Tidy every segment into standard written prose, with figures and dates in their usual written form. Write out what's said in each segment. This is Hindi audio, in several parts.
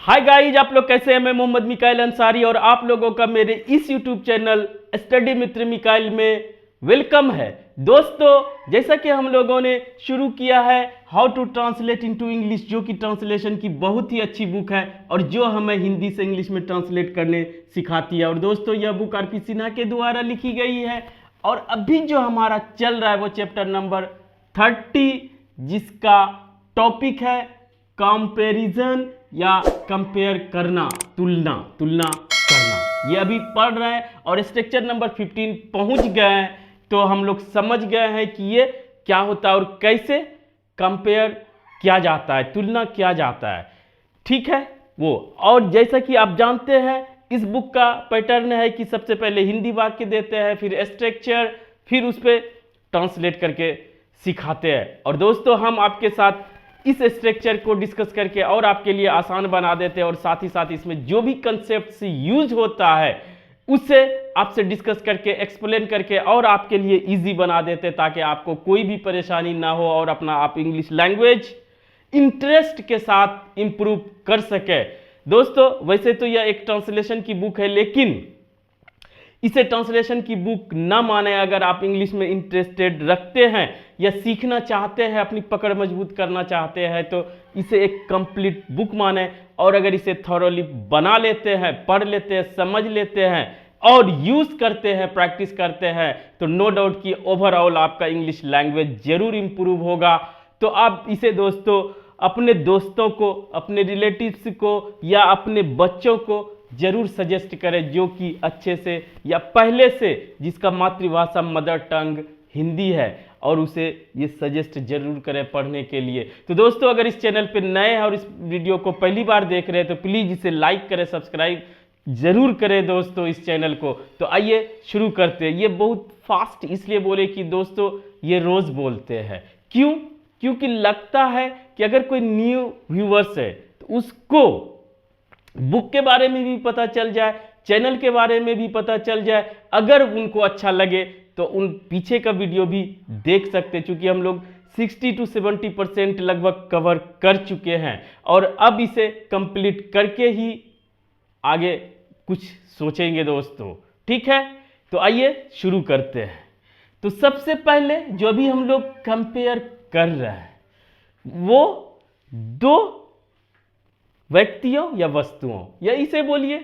हाय गाइज, आप लोग कैसे हैं? मैं मोहम्मद मिकाइल अंसारी और आप लोगों का मेरे इस यूट्यूब चैनल स्टडी मित्र मिकाइल में वेलकम है। दोस्तों, जैसा कि हम लोगों ने शुरू किया है how to translate into English, जो कि ट्रांसलेशन की बहुत ही अच्छी बुक है और जो हमें हिंदी से इंग्लिश में ट्रांसलेट करने सिखाती है। और दोस्तों, यह बुक आर.पी. सिन्हा के द्वारा लिखी गई है और अभी जो हमारा चल रहा है वो चैप्टर नंबर 30, जिसका टॉपिक है कंपैरिजन या कंपेयर करना, तुलना करना। ये अभी पढ़ रहे हैं और स्ट्रक्चर नंबर 15 पहुंच गए हैं, तो हम लोग समझ गए हैं कि ये क्या होता है और कैसे कंपेयर किया जाता है, तुलना किया जाता है। ठीक है वो। और जैसा कि आप जानते हैं, इस बुक का पैटर्न है कि सबसे पहले हिंदी वाक्य देते हैं, फिर स्ट्रक्चर, फिर उस पर ट्रांसलेट करके सिखाते हैं। और दोस्तों, हम आपके साथ इस स्ट्रक्चर को डिस्कस करके और आपके लिए आसान बना देते हैं और साथ ही साथ इसमें जो भी कंसेप्ट यूज होता है उससे आपसे डिस्कस करके, एक्सप्लेन करके और आपके लिए इजी बना देते हैं, ताकि आपको कोई भी परेशानी ना हो और अपना आप इंग्लिश लैंग्वेज इंटरेस्ट के साथ इंप्रूव कर सके। दोस्तों, वैसे तो यह एक ट्रांसलेशन की बुक है, लेकिन इसे ट्रांसलेशन की बुक ना माने। अगर आप इंग्लिश में इंटरेस्टेड रखते हैं या सीखना चाहते हैं, अपनी पकड़ मजबूत करना चाहते हैं, तो इसे एक कंप्लीट बुक माने। और अगर इसे थॉरोली बना लेते हैं, पढ़ लेते हैं, समझ लेते हैं और यूज करते हैं, प्रैक्टिस करते हैं, तो नो डाउट कि ओवरऑल आपका इंग्लिश लैंग्वेज जरूर इंप्रूव होगा। तो आप इसे दोस्तों अपने दोस्तों को, अपने रिलेटिव्स को या अपने बच्चों को जरूर सजेस्ट करें, जो कि अच्छे से या पहले से जिसका मातृभाषा मदर टंग हिंदी है, और उसे ये सजेस्ट जरूर करें पढ़ने के लिए। तो दोस्तों, अगर इस चैनल पे नए हैं और इस वीडियो को पहली बार देख रहे हैं तो प्लीज़ इसे लाइक करें, सब्सक्राइब जरूर करें दोस्तों इस चैनल को। तो आइए शुरू करते हैं। ये बहुत फास्ट इसलिए बोले कि दोस्तों ये रोज़ बोलते हैं। क्यों? क्योंकि लगता है कि अगर कोई न्यू व्यूवर्स है तो उसको बुक के बारे में भी पता चल जाए, चैनल के बारे में भी पता चल जाए। अगर उनको अच्छा लगे तो उन पीछे का वीडियो भी देख सकते हैं, क्योंकि हम लोग 60 to 70% लगभग कवर कर चुके हैं और अब इसे कंप्लीट करके ही आगे कुछ सोचेंगे दोस्तों। ठीक है, तो आइए शुरू करते हैं। तो सबसे पहले जो भी हम लोग कंपेयर कर रहे हैं वो दो व्यक्तियों या वस्तुओं, या इसे बोलिए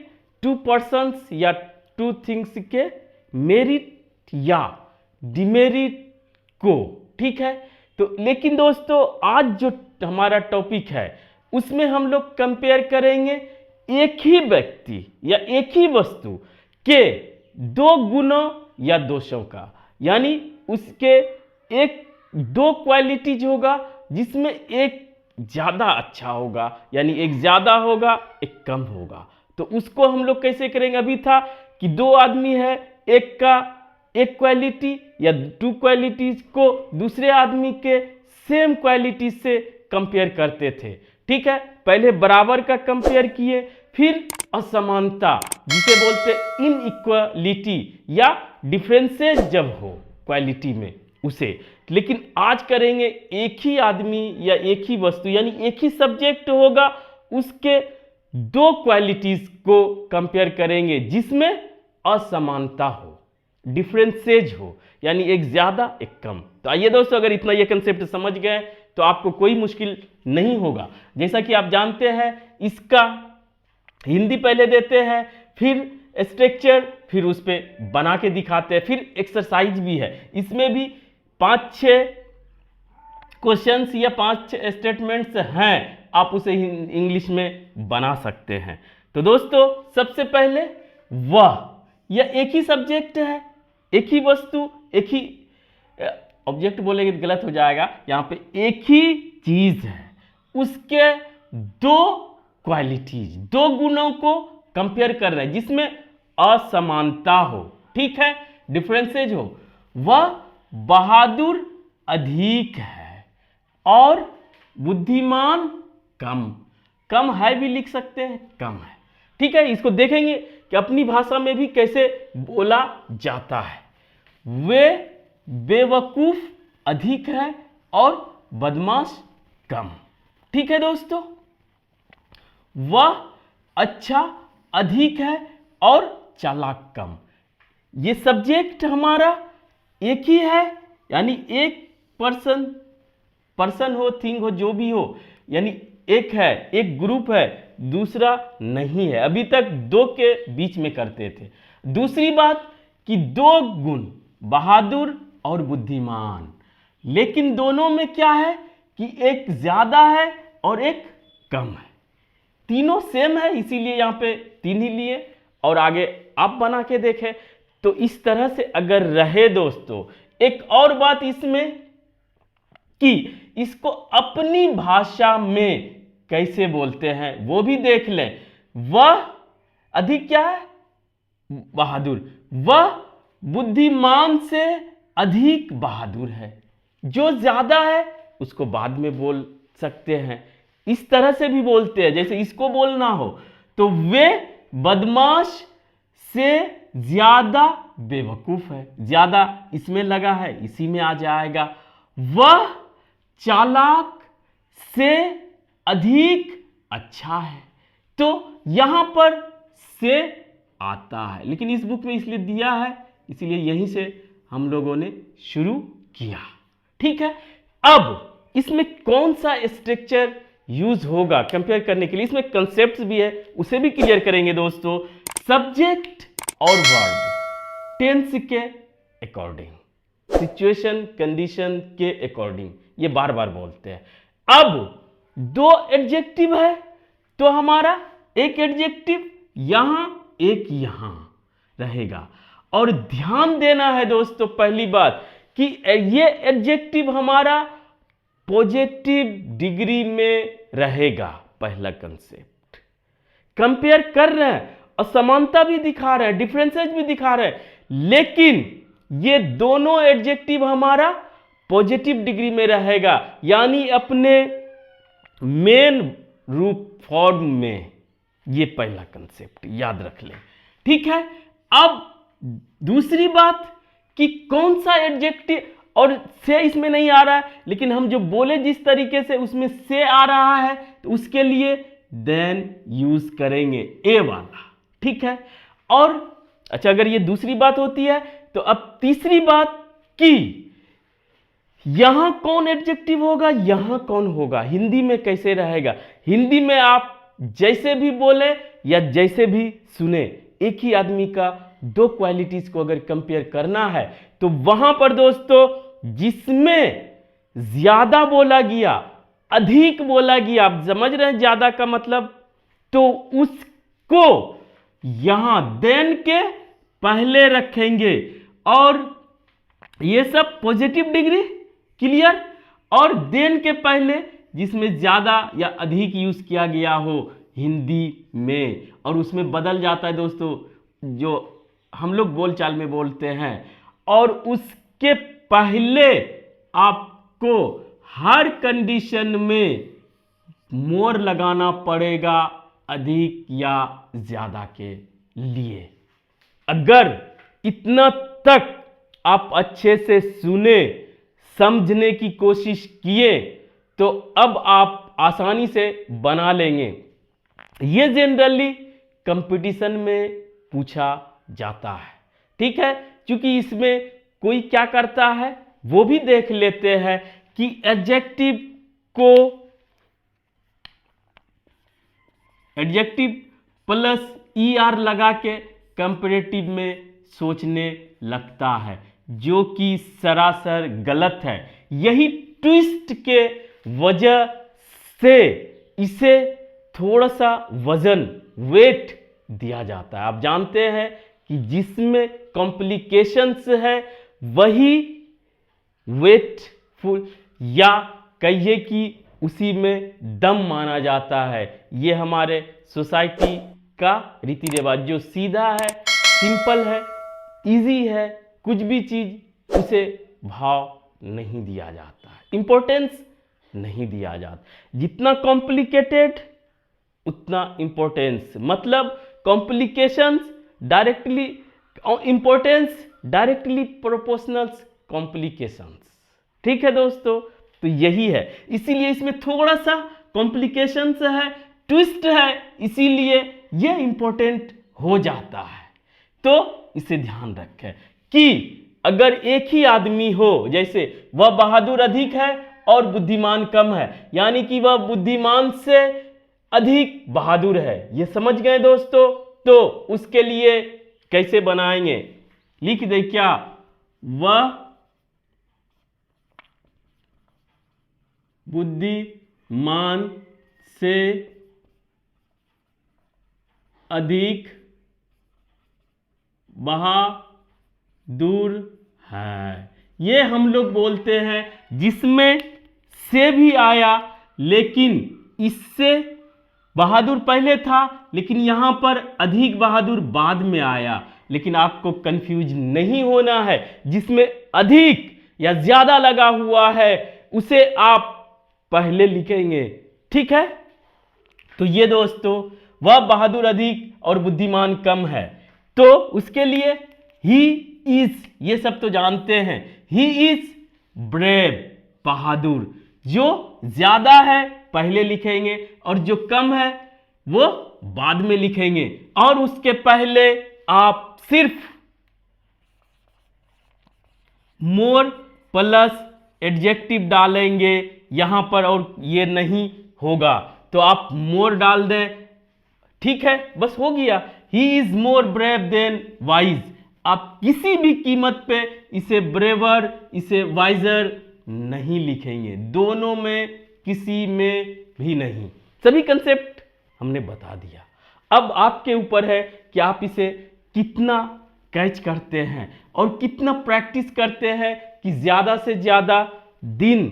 टू पर्सन्स या टू थिंग्स के मेरिट या डिमेरिट को। ठीक है, तो लेकिन दोस्तों आज जो हमारा टॉपिक है उसमें हम लोग कंपेयर करेंगे एक ही व्यक्ति या एक ही वस्तु के दो गुणों या दोषों का, यानी उसके एक दो क्वालिटीज होगा जिसमें एक ज्यादा अच्छा होगा, यानी एक ज्यादा होगा एक कम होगा। तो उसको हम लोग कैसे करेंगे? अभी था कि दो आदमी है, एक का एक क्वालिटी या टू क्वालिटीज को दूसरे आदमी के सेम क्वालिटी से कंपेयर करते थे। ठीक है, पहले बराबर का कंपेयर किए, फिर असमानता जिसे बोलते इनइक्वालिटी या डिफरेंसेस जब हो क्वालिटी में उसे। लेकिन आज करेंगे एक ही आदमी या एक ही वस्तु, यानी एक ही सब्जेक्ट होगा, उसके दो क्वालिटीज को कंपेयर करेंगे जिसमें असमानता हो, डिफरेंसेज हो, यानी एक ज्यादा एक कम। तो आइए दोस्तों, अगर इतना ये कंसेप्ट समझ गए तो आपको कोई मुश्किल नहीं होगा। जैसा कि आप जानते हैं, इसका हिंदी पहले देते हैं, फिर स्ट्रक्चर, फिर उस पर बना के दिखाते हैं, फिर एक्सरसाइज भी है। इसमें भी 5-6 क्वेश्चंस या 5-6 स्टेटमेंट्स हैं, आप उसे इंग्लिश में बना सकते हैं। तो दोस्तों, सबसे पहले वह, यह एक ही सब्जेक्ट है, एक ही वस्तु, एक ही ऑब्जेक्ट बोलेंगे तो गलत हो जाएगा, यहां पे एक ही चीज है, उसके दो क्वालिटीज, दो गुणों को कंपेयर कर रहे हैं जिसमें असमानता हो। ठीक है, डिफरेंसेज हो। वह बहादुर अधिक है और बुद्धिमान कम। कम है भी लिख सकते हैं, कम है। ठीक है, इसको देखेंगे कि अपनी भाषा में भी कैसे बोला जाता है। वे बेवकूफ अधिक है और बदमाश कम। ठीक है दोस्तों, वह अच्छा अधिक है और चालाक कम। ये सब्जेक्ट हमारा एक ही है, यानी एक पर्सन हो, थिंग हो, जो भी हो, यानी एक है, एक ग्रुप है, दूसरा नहीं है। अभी तक दो के बीच में करते थे। दूसरी बात कि दो गुण, बहादुर और बुद्धिमान, लेकिन दोनों में क्या है कि एक ज्यादा है और एक कम है। तीनों सेम है, इसीलिए यहां पे 3 ही लिए, और आगे आप बना के देखें। तो इस तरह से अगर रहे दोस्तों, एक और बात इसमें कि इसको अपनी भाषा में कैसे बोलते हैं वो भी देख लें। वह अधिक क्या है, बहादुर, वह बुद्धिमान से अधिक बहादुर है। जो ज्यादा है उसको बाद में बोल सकते हैं, इस तरह से भी बोलते हैं। जैसे इसको बोलना हो तो वे बदमाश से ज्यादा बेवकूफ है, ज्यादा इसमें लगा है, इसी में आ जाएगा। वह चालाक से अधिक अच्छा है, तो यहां पर से आता है, लेकिन इस बुक में इसलिए दिया है, इसलिए यहीं से हम लोगों ने शुरू किया। ठीक है, अब इसमें कौन सा स्ट्रक्चर यूज होगा कंपेयर करने के लिए, इसमें कंसेप्ट्स भी है, उसे भी क्लियर करेंगे दोस्तों। सब्जेक्ट और वर्ब टेंस के अकॉर्डिंग, सिचुएशन कंडीशन के अकॉर्डिंग, ये बार बार बोलते हैं। अब दो एडजेक्टिव है तो हमारा एक एडजेक्टिव यहां एक यहां रहेगा, और ध्यान देना है दोस्तों पहली बात कि ये एडजेक्टिव हमारा पॉजिटिव डिग्री में रहेगा। पहला कंसेप्ट कंपेयर कर रहे हैं और समानता भी दिखा रहे हैं, डिफरेंसेस भी दिखा रहे हैं, लेकिन ये दोनों एडजेक्टिव हमारा पॉजिटिव डिग्री में रहेगा, यानी अपने मेन रूप फॉर्म में। ये पहला कंसेप्ट याद रख लें, ठीक है। अब दूसरी बात कि कौन सा एडजेक्टिव, और से इसमें नहीं आ रहा है, लेकिन हम जो बोले जिस तरीके से उसमें से आ रहा है, तो उसके लिए देन यूज करेंगे ए वाला, ठीक है। और अच्छा, अगर ये दूसरी बात होती है तो अब तीसरी बात कि यहां कौन एडजेक्टिव होगा, यहां कौन होगा, हिंदी में कैसे रहेगा। हिंदी में आप जैसे भी बोले या जैसे भी सुने, एक ही आदमी का दो क्वालिटीज को अगर कंपेयर करना है तो वहां पर दोस्तों जिसमें ज्यादा बोला गया, अधिक बोला गया, आप समझ रहे हैं ज्यादा का मतलब, तो उसको यहां देन के पहले रखेंगे, और ये सब पॉजिटिव डिग्री, क्लियर। और देन के पहले जिसमें ज्यादा या अधिक यूज किया गया हो हिंदी में, और उसमें बदल जाता है दोस्तों जो हम लोग बोलचाल में बोलते हैं, और उसके पहले आपको हर कंडीशन में मोर लगाना पड़ेगा अधिक या ज्यादा के लिए। अगर इतना तक आप अच्छे से सुने, समझने की कोशिश किए, तो अब आप आसानी से बना लेंगे। ये जनरली कंपटीशन में पूछा जाता है, ठीक है। क्योंकि इसमें कोई क्या करता है वो भी देख लेते हैं कि एडजेक्टिव प्लस ER लगा के कंपैरेटिव में सोचने लगता है, जो कि सरासर गलत है। यही ट्विस्ट के वजह से इसे थोड़ा सा वजन, वेट दिया जाता है। आप जानते हैं कि जिसमें कॉम्प्लिकेशंस है वही वेटफुल, या कहिए कि उसी में दम माना जाता है। ये हमारे सोसाइटी का रीति रिवाज, जो सीधा है, सिंपल है, इजी है, कुछ भी चीज उसे भाव नहीं दिया जाता है, इंपॉर्टेंस नहीं दिया जाता। जितना कॉम्प्लिकेटेड उतना इंपॉर्टेंस, मतलब complications directly, importance directly proportional complications, ठीक है दोस्तों। तो यही है, इसीलिए इसमें थोड़ा सा कॉम्प्लिकेशंस है, ट्विस्ट है, इसीलिए ये इंपॉर्टेंट हो जाता है। तो इसे ध्यान रखें कि अगर एक ही आदमी हो, जैसे वह बहादुर अधिक है और बुद्धिमान कम है, यानी कि वह बुद्धिमान से अधिक बहादुर है, ये समझ गए दोस्तों। तो उसके लिए कैसे बनाएंगे, लिख दे क्या, वह बुद्धिमान से अधिक बहादुर है। ये हम लोग बोलते हैं, जिसमें से भी आया, लेकिन इससे बहादुर पहले था, लेकिन यहां पर अधिक बहादुर बाद में आया। लेकिन आपको कंफ्यूज नहीं होना है, जिसमें अधिक या ज्यादा लगा हुआ है उसे आप पहले लिखेंगे, ठीक है। तो ये दोस्तों, वह बहादुर अधिक और बुद्धिमान कम है, तो उसके लिए ही इज, ये सब तो जानते हैं, ही इज ब्रेव, बहादुर। जो ज्यादा है पहले लिखेंगे और जो कम है वो बाद में लिखेंगे, और उसके पहले आप सिर्फ मोर प्लस एडजेक्टिव डालेंगे यहां पर, और ये नहीं होगा तो आप मोर डाल दें, ठीक है, बस हो गया। He is more brave than wise. आप किसी भी कीमत पे इसे ब्रेवर, इसे वाइजर नहीं लिखेंगे, दोनों में किसी में भी नहीं। सभी कंसेप्ट हमने बता दिया। अब आपके ऊपर है कि आप इसे कितना कैच करते हैं और कितना प्रैक्टिस करते हैं कि ज्यादा से ज्यादा दिन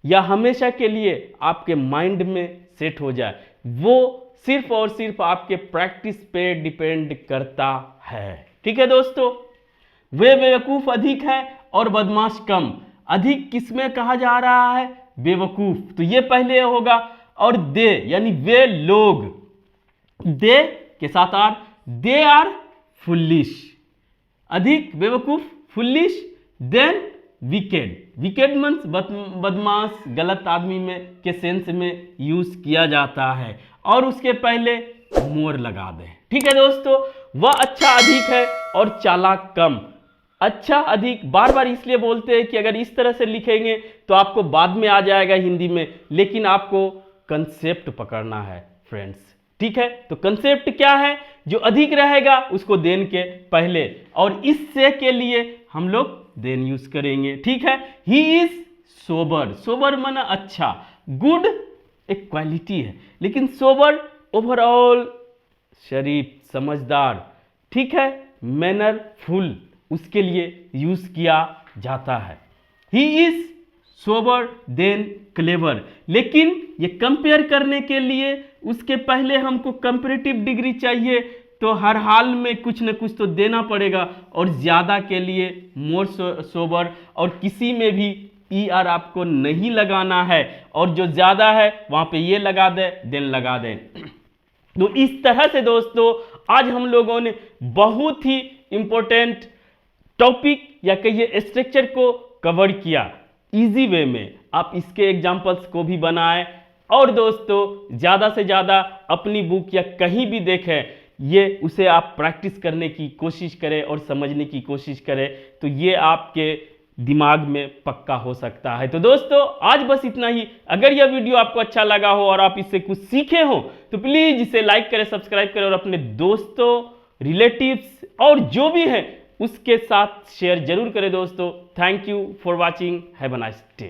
या हमेशा के लिए आपके माइंड में सेट हो जाए। वो सिर्फ और सिर्फ आपके प्रैक्टिस पे डिपेंड करता है, ठीक है दोस्तों। वे बेवकूफ अधिक है और बदमाश कम। अधिक किसमें कहा जा रहा है, बेवकूफ, तो ये पहले होगा। और दे यानी वे लोग, दे के साथ आर, दे आर फुलिश। अधिक बेवकूफ, foolish, than wicked. Wicked means बदमाश, गलत आदमी में के सेंस में यूज किया जाता है, और उसके पहले मोर लगा दें, ठीक है दोस्तों। वह अच्छा अधिक है और चालाक कम। अच्छा अधिक बार बार इसलिए बोलते हैं कि अगर इस तरह से लिखेंगे तो आपको बाद में आ जाएगा हिंदी में, लेकिन आपको कंसेप्ट पकड़ना है फ्रेंड्स, ठीक है। तो कंसेप्ट क्या है, जो अधिक रहेगा उसको देन के पहले, और इससे के लिए हम लोग देन यूज करेंगे, ठीक है। He is sober. सोबर माना अच्छा, गुड एक क्वालिटी है, लेकिन सोबर ओवरऑल शरीफ, समझदार, ठीक है। मैनरफुल उसके लिए यूज किया जाता है। He is sober than clever, लेकिन ये कंपेयर करने के लिए उसके पहले हमको कंपैरेटिव डिग्री चाहिए, तो हर हाल में कुछ न कुछ तो देना पड़ेगा, और ज्यादा के लिए मोर सोबर, और किसी में भी ई आर आपको नहीं लगाना है, और जो ज्यादा है वहां पे ये लगा दे, देन लगा दे। तो इस तरह से दोस्तों आज हम लोगों ने बहुत ही इंपॉर्टेंट टॉपिक या कहिए स्ट्रक्चर को कवर किया इजी वे में। आप इसके एग्जाम्पल्स को भी बनाएं, और दोस्तों ज़्यादा से ज़्यादा अपनी बुक या कहीं भी देखें, ये उसे आप प्रैक्टिस करने की कोशिश करें और समझने की कोशिश करें, तो ये आपके दिमाग में पक्का हो सकता है। तो दोस्तों आज बस इतना ही। अगर यह वीडियो आपको अच्छा लगा हो और आप इससे कुछ सीखे हो तो प्लीज़ इसे लाइक करें, सब्सक्राइब करें, और अपने दोस्तों, रिलेटिव्स और जो भी हैं उसके साथ शेयर जरूर करें दोस्तों। Thank you for watching, have a nice day.